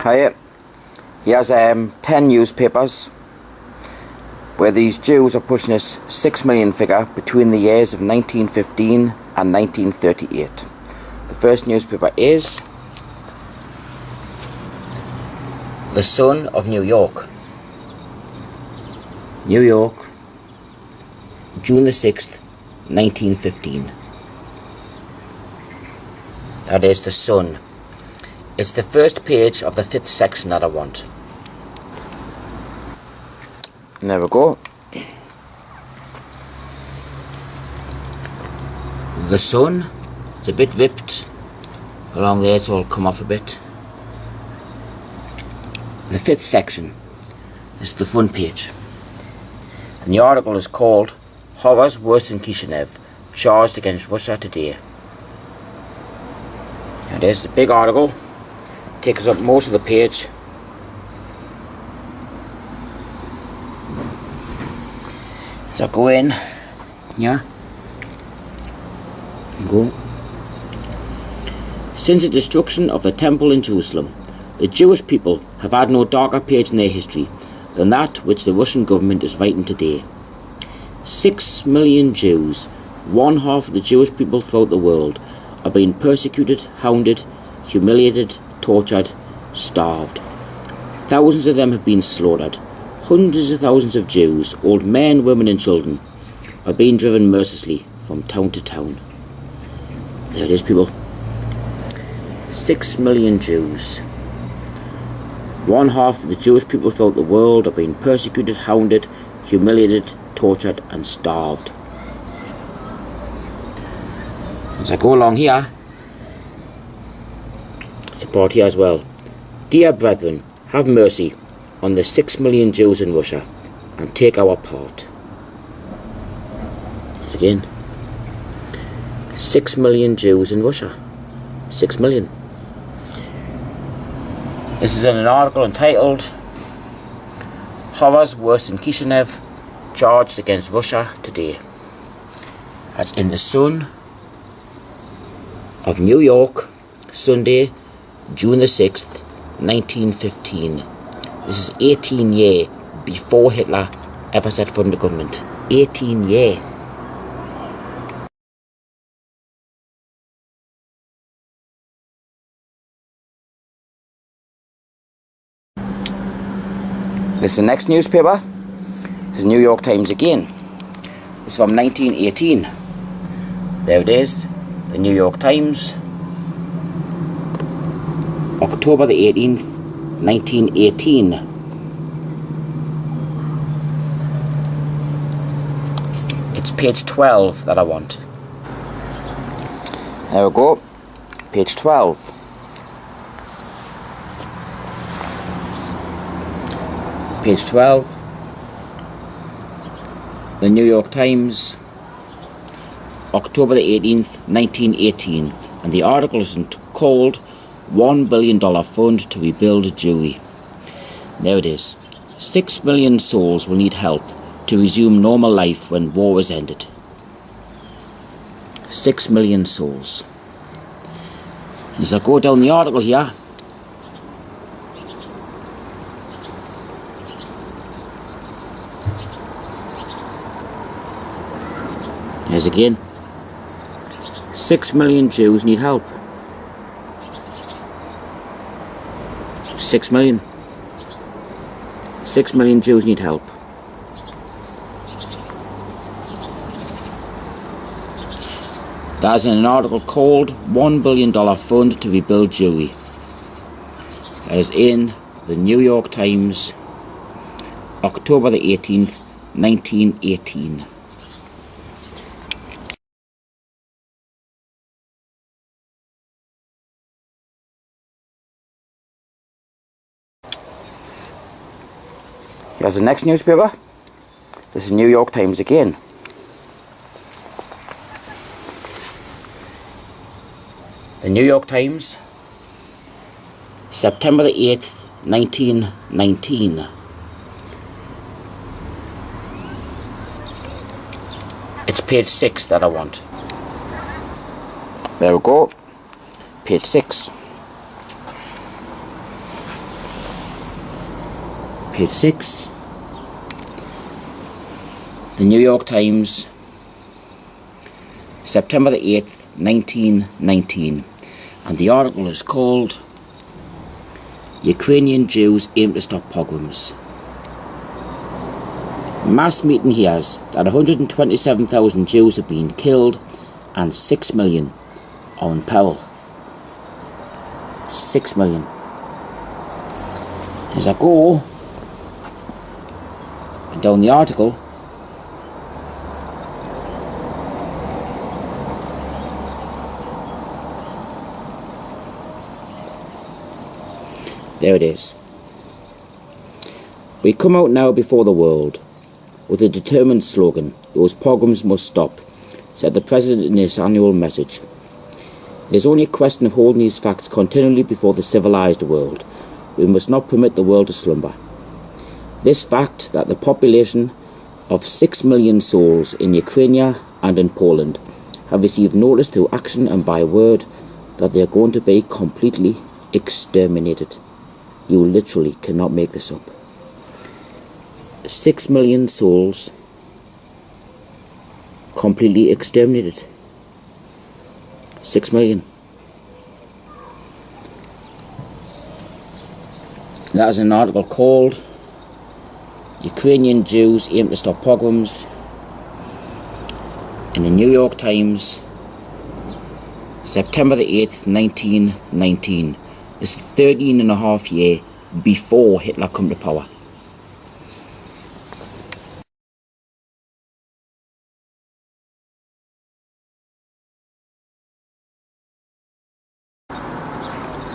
Hiya. Here's 10 newspapers where these Jews are pushing this 6 million figure between the years of 1915 and 1938. The first newspaper is The Sun of New York. New York, June the 6th, 1915. That is The Sun. It's the first page of the 5th section that I want. And there we go. The Sun. It's a bit ripped along there, it's all come off a bit. The 5th section. It's the front page. And the article is called Horrors Worse than Kishinev, Charged Against Russia Today. And there's the big article. Takes up most of the page. So go in. Yeah. Go. Since the destruction of the temple in Jerusalem, the Jewish people have had no darker page in their history than that which the Russian government is writing today. 6 million Jews, one half of the Jewish people throughout the world, are being persecuted, hounded, humiliated, tortured, starved. Thousands of them have been slaughtered. Hundreds of thousands of Jews, old men, women and children, are being driven mercilessly from town to town. There it is, people. 6 million Jews. One half of the Jewish people throughout the world are being persecuted, hounded, humiliated, tortured and starved. As I go along here, support here as well. Dear brethren, have mercy on the 6 million Jews in Russia and take our part. Once again, 6 million Jews in Russia. 6 million. This is in an article entitled Horrors Worse than Kishinev, Charged Against Russia Today. That's in The Sun of New York, Sunday, June the 6th, 1915. This is 18 years before Hitler ever set foot in the government. 18 years. This is the next newspaper. This is New York Times again. It's from 1918. There it is. The New York Times. October the 18th, 1918. It's page 12 that I want. There we go. Page 12. Page 12. The New York Times. October the 18th, 1918. And the article is called $1 billion fund to rebuild Jewry. There it is. 6 million souls will need help to resume normal life when war is ended. 6 million souls. As I go down the article here, there's again, 6 million Jews need help. 6 million. 6 million Jews need help. That's in an article called $1 billion fund to rebuild Jewry. That is in the New York Times, October the 18th, 1918. Here's the next newspaper. This is New York Times again. The New York Times, September the 8th, 1919. It's page 6 that I want. There we go. Page 6. Page 6. The New York Times, September the 8th, 1919. And the article is called Ukrainian Jews Aim to Stop Pogroms. Mass meeting hears that 127,000 Jews have been killed and 6 million are in peril. 6 million. As I go down the article, there it is. We come out now before the world with a determined slogan, "Those pogroms must stop," said the President in his annual message. It is only a question of holding these facts continually before the civilized world. We must not permit the world to slumber. This fact that the population of 6 million souls in Ukraine and in Poland have received notice through action and by word that they are going to be completely exterminated. You literally cannot make this up. 6 million souls completely exterminated. 6 million. That is an article called Ukrainian Jews Aim to Stop Pogroms in the New York Times, September the 8th, 1919. This is 13 and a half years before Hitler come to power.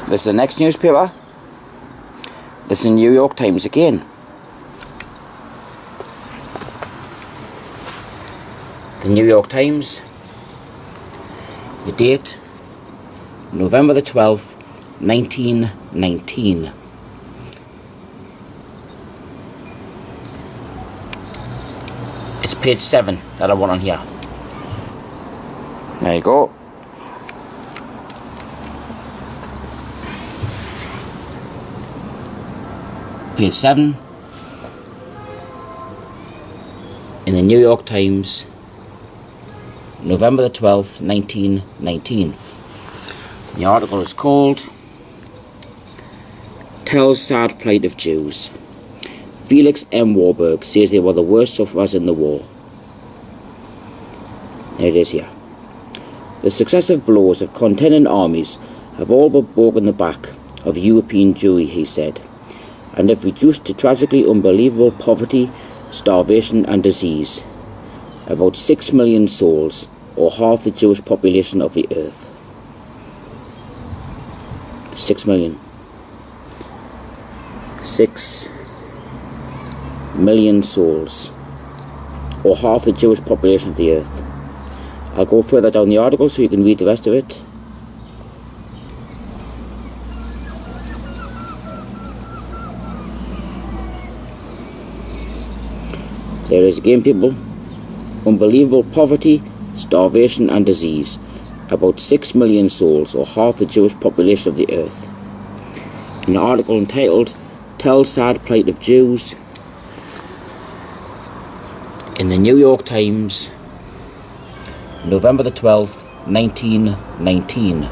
This is the next newspaper. This is the New York Times again. The New York Times. The date, November the 12th, 1919. It's page 7 that I want on here. There you go. Page 7 in the New York Times, November the 12th, 1919. The article is called Tells Sad Plight of Jews. Felix M. Warburg says they were the worst sufferers in the war. There it is here. The successive blows of contending armies have all but broken the back of European Jewry, he said, and have reduced to tragically unbelievable poverty, starvation and disease about 6 million souls, or half the Jewish population of the earth. 6 million. 6 million souls, or half the Jewish population of the earth. I'll go further down the article so you can read the rest of it. There is again, people. Unbelievable poverty, starvation and disease. About 6 million souls, or half the Jewish population of the earth. An article entitled Tell Sad Plight of Jews in the New York Times, November the 12th, 1919.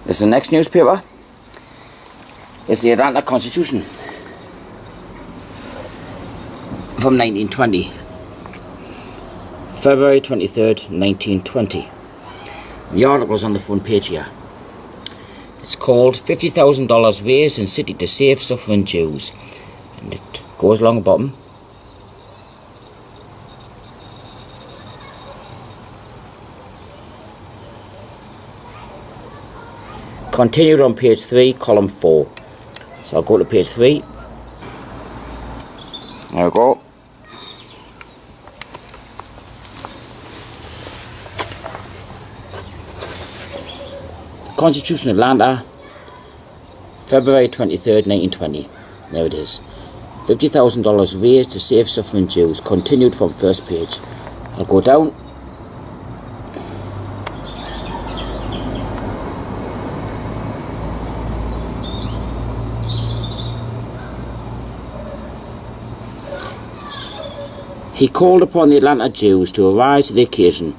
This is the next newspaper. It's the Atlanta Constitution from 1920. February 23rd, 1920. The article is on the front page here. It's called $50,000 raised in city to save suffering Jews. And it goes along the bottom. Continued on page 3, column 4. So I'll go to page 3. There we go. Constitution Atlanta, February 23rd, 1920. There it is. $50,000 raised to save suffering Jews. Continued from first page. I'll go down. He called upon the Atlanta Jews to arise to the occasion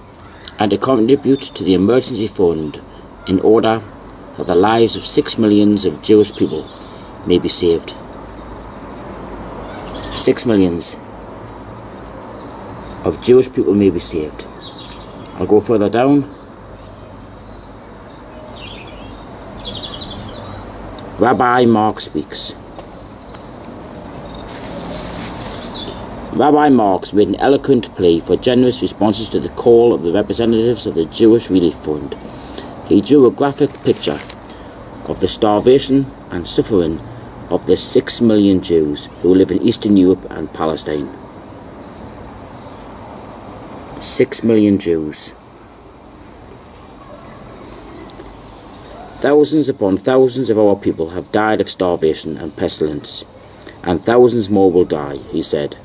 and to contribute to the emergency fund in order that the lives of 6 million of Jewish people may be saved. 6 million of Jewish people may be saved. I'll go further down. Rabbi Mark speaks. Rabbi Marks made an eloquent plea for generous responses to the call of the representatives of the Jewish Relief Fund. He drew a graphic picture of the starvation and suffering of the 6 million Jews who live in Eastern Europe and Palestine. 6 million Jews. Thousands upon thousands of our people have died of starvation and pestilence, and thousands more will die, he said.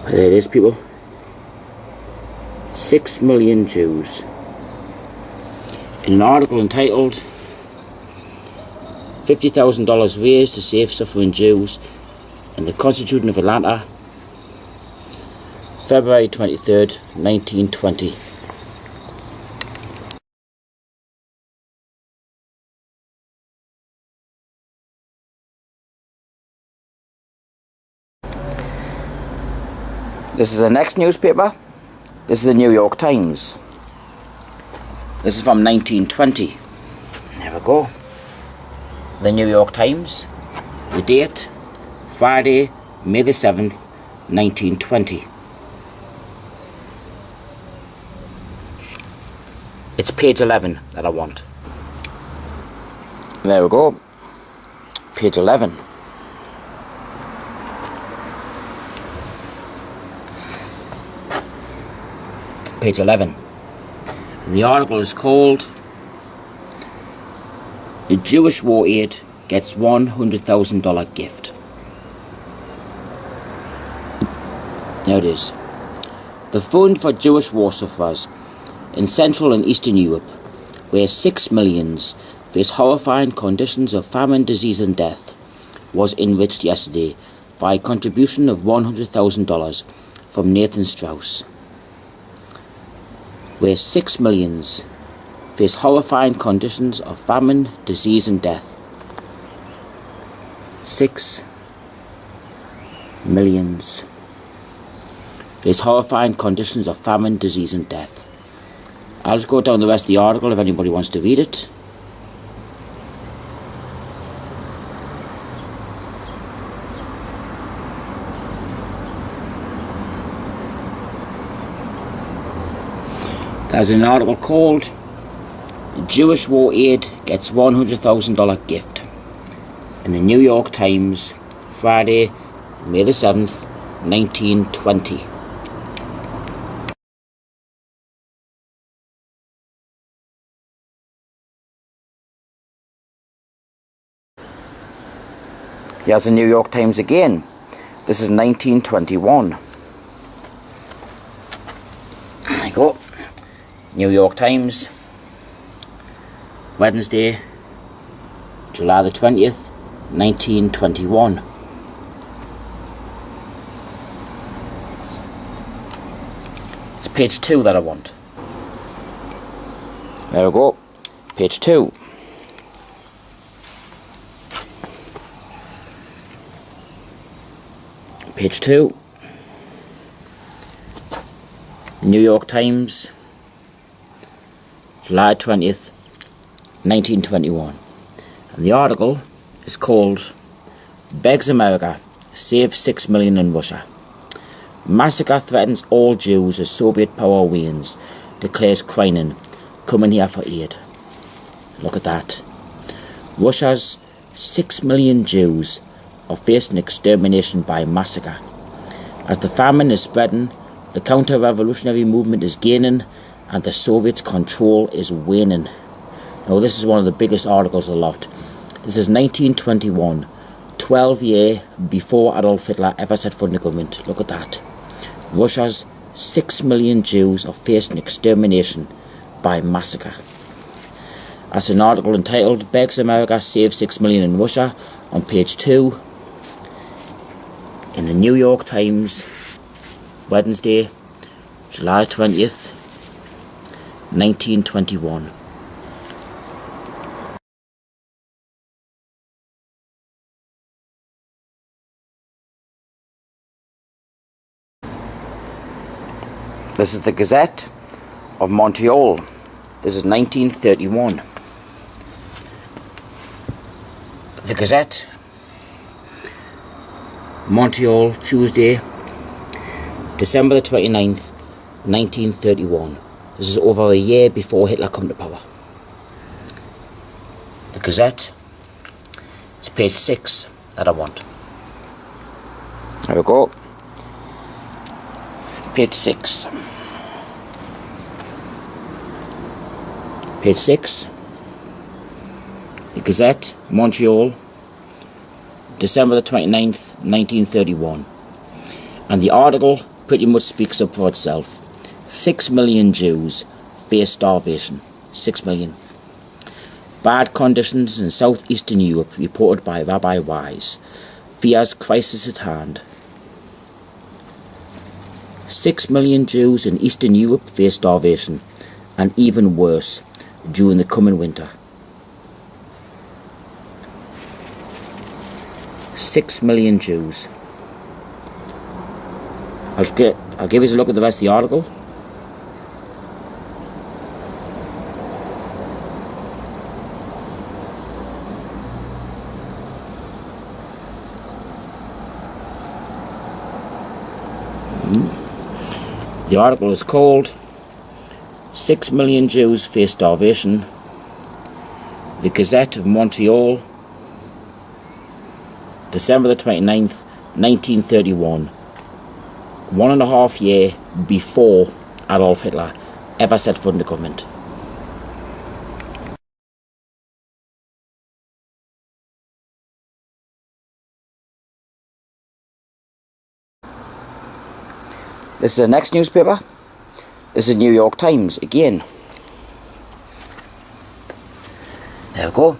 There it is, people. 6 million Jews. In an article entitled $50,000 raised to save suffering Jews in the Constitution of Atlanta, February 23rd, 1920. This is the next newspaper. This is the New York Times. This is from 1920. There we go. The New York Times. The date, Friday, May the 7th, 1920. It's page 11 that I want. There we go. Page 11. Page 11. The article is called "The Jewish War Aid Gets $100,000 Gift." There it is. The Fund for Jewish War Sufferers in Central and Eastern Europe, where 6 million face horrifying conditions of famine, disease and death, was enriched yesterday by a contribution of $100,000 from Nathan Strauss. Where 6 million face horrifying conditions of famine, disease and death. 6 million face horrifying conditions of famine, disease and death. I'll just go down the rest of the article if anybody wants to read it. There's an article called "Jewish War Aid Gets $100,000 Gift" in the New York Times, Friday, May the 7th, 1920. Here's the New York Times again. This is 1921. There you go. New York Times, Wednesday, July the 20th, 1921. It's page 2 that I want. There we go. Page 2. Page 2. New York Times, July 20th, 1921. And the article is called "Begs America, Save 6 Million in Russia. Massacre threatens all Jews as Soviet power wanes, declares Kreinin, coming here for aid." Look at that. Russia's 6 million Jews are facing extermination by massacre. As the famine is spreading, the counter-revolutionary movement is gaining, and the Soviets' control is waning. Now this is one of the biggest articles of the lot. This is 1921, 12 years before Adolf Hitler ever set foot in the government. Look at that. Russia's 6 million Jews are facing extermination by massacre. That's an article entitled Begs America Save 6 Million in Russia on page 2 in the New York Times, Wednesday, July 20th, 1921. This is the Gazette of Montreal. This is 1931. The Gazette, Montreal, Tuesday, December the 29th, 1931. This is over a year before Hitler come to power. The Gazette, it's page 6 that I want. There we go. Page 6. Page 6. The Gazette, Montreal, December the 29th, 1931. And the article pretty much speaks up for itself. 6 million Jews face starvation. 6 million. Bad conditions in southeastern Europe reported by Rabbi Wise. Fears crisis at hand. 6 million Jews in Eastern Europe face starvation, and even worse during the coming winter. 6 million Jews. I'll give you a look at the rest of the article. The article is called 6 million Jews face starvation. The Gazette of Montreal, December the 29th, 1931. 1.5 years before Adolf Hitler ever set foot in the government. This is the next newspaper. This is New York Times again. There we go.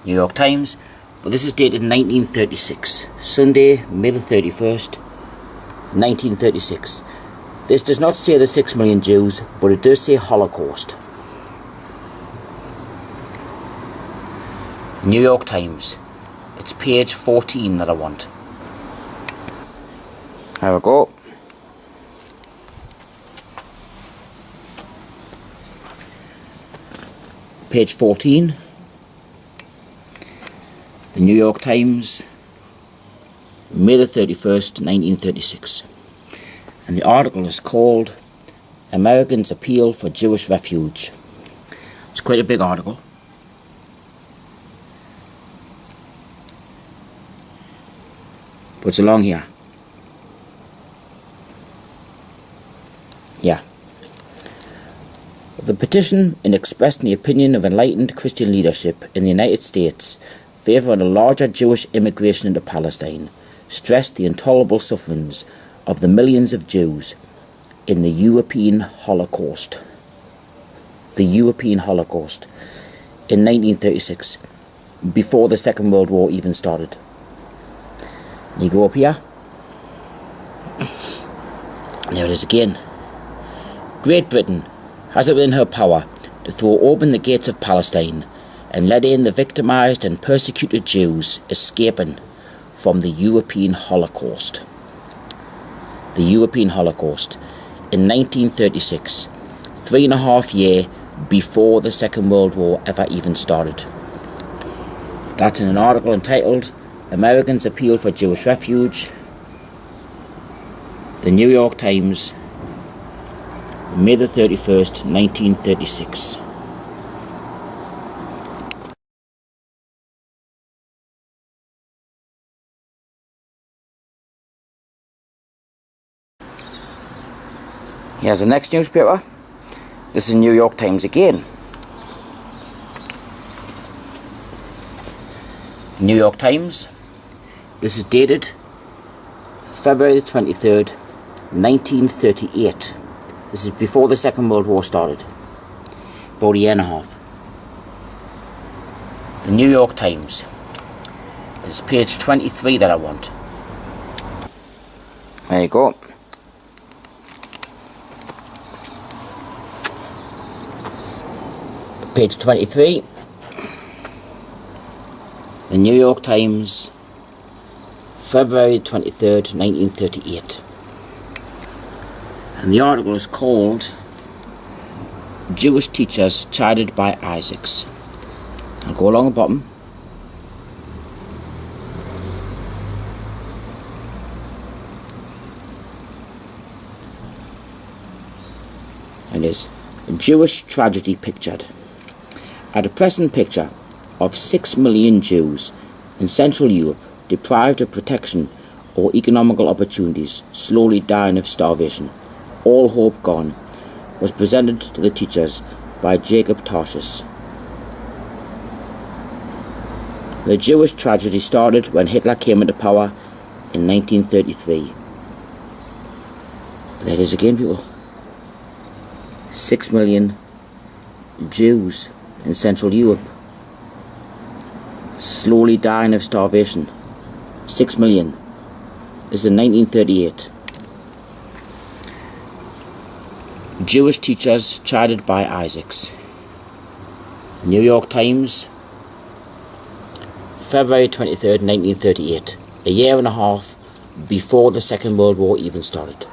New York Times. But this is dated 1936. Sunday, May the 31st, 1936. This does not say the 6 million Jews, but it does say Holocaust. New York Times. It's page 14 that I want. There we go. Page 14, the New York Times, May the 31st, 1936. And the article is called Americans Appeal for Jewish Refuge. It's quite a big article. But it's along here. Yeah. The petition, in expressing the opinion of enlightened Christian leadership in the United States favouring a larger Jewish immigration into Palestine, stressed the intolerable sufferings of the millions of Jews in the European Holocaust. The European Holocaust in 1936, before the Second World War even started. You go up here. There it is again. Great Britain has it within her power to throw open the gates of Palestine and let in the victimised and persecuted Jews escaping from the European Holocaust. The European Holocaust in 1936, 3.5 years before the Second World War ever even started. That's in an article entitled Americans Appeal for Jewish Refuge, the New York Times, May the 31st, 1936. Here's the next newspaper. This is New York Times again. The New York Times. This is dated February the 23rd, 1938. This is before the Second World War started. About a year and a half. The New York Times. It's page 23 that I want. There you go. Page 23. The New York Times, February 23rd, 1938. And the article is called Jewish Teachers Chided by Isaacs. I'll go along the bottom. And it is a Jewish tragedy pictured. A depressing picture of 6 million Jews in Central Europe deprived of protection or economical opportunities, slowly dying of starvation, all hope gone, was presented to the teachers by Jacob Tarshis. The Jewish tragedy started when Hitler came into power in 1933. There it is again, people. 6 million Jews in Central Europe, slowly dying of starvation. 6 million. This is in 1938. Jewish teachers chided by Isaacs. New York Times, February 23rd, 1938. A year and a half before the Second World War even started.